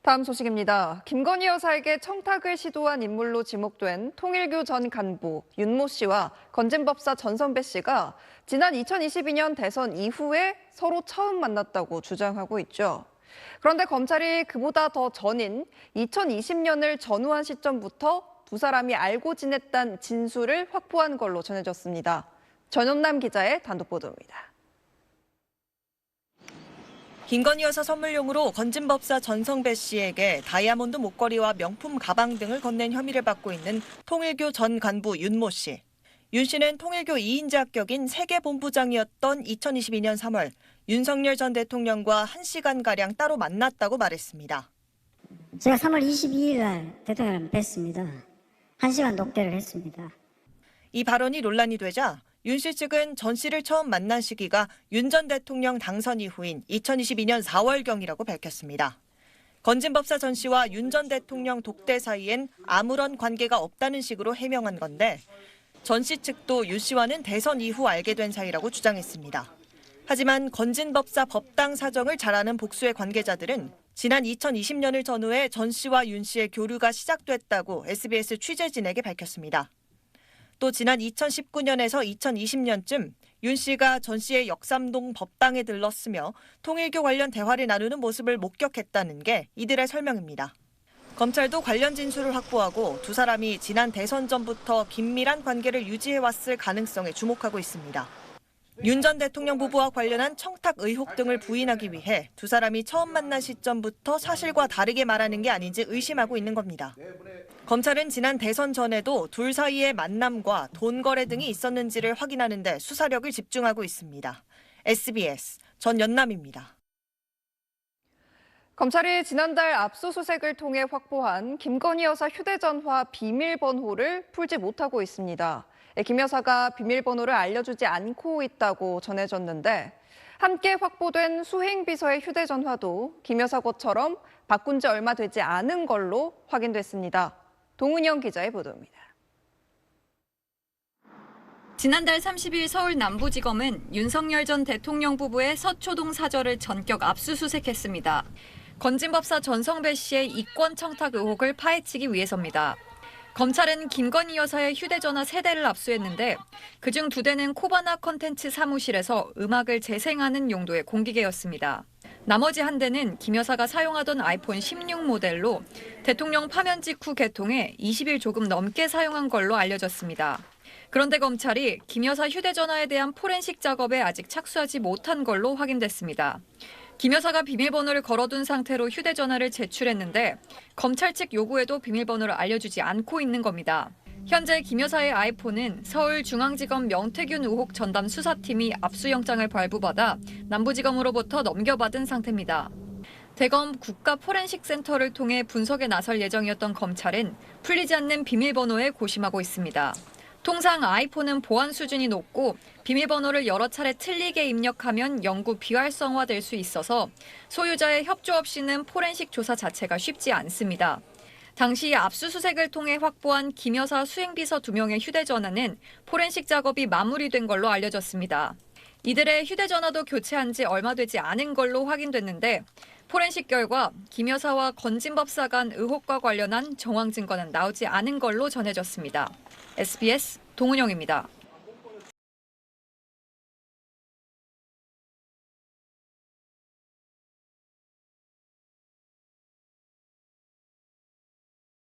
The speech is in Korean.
다음 소식입니다. 김건희 여사에게 청탁을 시도한 인물로 지목된 통일교 전 간부 윤모 씨와 건진법사 전성배 씨가 지난 2022년 대선 이후에 서로 처음 만났다고 주장하고 있죠. 그런데 검찰이 그보다 더 전인 2020년을 전후한 시점부터 두 사람이 알고 지냈다는 진술을 확보한 걸로 전해졌습니다. 전현남 기자의 단독 보도입니다. 김건희 여사 선물용으로 건진법사 전성배 씨에게 다이아몬드 목걸이와 명품 가방 등을 건넨 혐의를 받고 있는 통일교 전 간부 윤모 씨. 윤 씨는 통일교 2인자 합격인 세계본부장이었던 2022년 3월 윤석열 전 대통령과 1시간가량 따로 만났다고 말했습니다. 제가 3월 22일 날 대통령을 뵀습니다. 1시간 녹대를 했습니다. 이 발언이 논란이 되자 윤 씨 측은 전 씨를 처음 만난 시기가 윤 전 대통령 당선 이후인 2022년 4월경이라고 밝혔습니다. 건진법사 전 씨와 윤 전 대통령 독대 사이엔 아무런 관계가 없다는 식으로 해명한 건데 전 씨 측도 윤 씨와는 대선 이후 알게 된 사이라고 주장했습니다. 하지만 건진법사 법당 사정을 잘 아는 복수의 관계자들은 지난 2020년을 전후해 전 씨와 윤 씨의 교류가 시작됐다고 SBS 취재진에게 밝혔습니다. 또 지난 2019년에서 2020년쯤 윤 씨가 전 씨의 역삼동 법당에 들렀으며 통일교 관련 대화를 나누는 모습을 목격했다는 게 이들의 설명입니다. 검찰도 관련 진술을 확보하고 두 사람이 지난 대선 전부터 긴밀한 관계를 유지해왔을 가능성에 주목하고 있습니다. 윤 전 대통령 부부와 관련한 청탁 의혹 등을 부인하기 위해 두 사람이 처음 만난 시점부터 사실과 다르게 말하는 게 아닌지 의심하고 있는 겁니다. 검찰은 지난 대선 전에도 둘 사이의 만남과 돈 거래 등이 있었는지를 확인하는 데 수사력을 집중하고 있습니다. SBS 전연남입니다. 검찰이 지난달 압수수색을 통해 확보한 김건희 여사 휴대전화 비밀번호를 풀지 못하고 있습니다. 김 여사가 비밀번호를 알려주지 않고 있다고 전해졌는데 함께 확보된 수행비서의 휴대전화도 김 여사 것처럼 바꾼 지 얼마 되지 않은 걸로 확인됐습니다. 동은영 기자의 보도입니다. 지난달 30일 서울 남부지검은 윤석열 전 대통령 부부의 서초동 사저를 전격 압수수색했습니다. 건진법사 전성배 씨의 이권 청탁 의혹을 파헤치기 위해서입니다. 검찰은 김건희 여사의 휴대전화 3대를 압수했는데 그중 2대는 코바나 컨텐츠 사무실에서 음악을 재생하는 용도의 공기계였습니다. 나머지 1대는 김 여사가 사용하던 아이폰 16 모델로 대통령 파면 직후 개통해 20일 조금 넘게 사용한 걸로 알려졌습니다. 그런데 검찰이 김 여사 휴대전화에 대한 포렌식 작업에 아직 착수하지 못한 걸로 확인됐습니다. 김 여사가 비밀번호를 걸어둔 상태로 휴대전화를 제출했는데 검찰 측 요구에도 비밀번호를 알려주지 않고 있는 겁니다. 현재 김 여사의 아이폰은 서울중앙지검 명태균 의혹 전담 수사팀이 압수영장을 발부받아 남부지검으로부터 넘겨받은 상태입니다. 대검 국가포렌식센터를 통해 분석에 나설 예정이었던 검찰은 풀리지 않는 비밀번호에 고심하고 있습니다. 통상 아이폰은 보안 수준이 높고 비밀번호를 여러 차례 틀리게 입력하면 영구 비활성화될 수 있어서 소유자의 협조 없이는 포렌식 조사 자체가 쉽지 않습니다. 당시 압수수색을 통해 확보한 김 여사 수행비서 2명의 휴대전화는 포렌식 작업이 마무리된 걸로 알려졌습니다. 이들의 휴대전화도 교체한 지 얼마 되지 않은 걸로 확인됐는데 포렌식 결과 김 여사와 건진법사 간 의혹과 관련한 정황 증거는 나오지 않은 걸로 전해졌습니다. SBS 동은영입니다.